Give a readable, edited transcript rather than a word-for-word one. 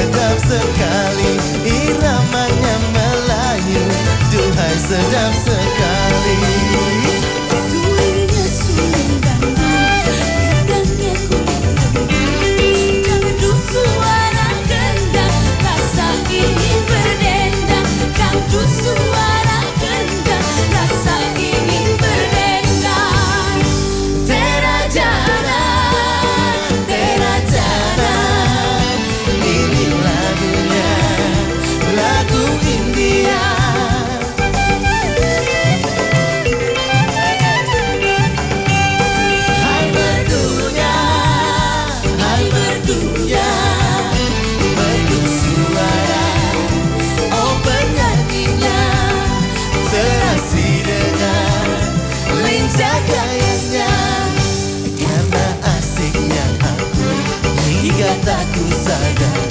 sedap sekali, iramanya Melayu, duhai sedap sekali. Sulinya suling dangdut, indahnya kulit dangdut suara gendang, rasa ingin berdendang. Dangdut suara gendang, rasa ingin berdendang. Terajana, Terajana, ini lagunya, lagu India. Hai merdunya, hai merdunya, merdu suara, oh penyanyinya, serasi dengan lincah gayanya. Karena asiknya aku hingga tak ku sadar,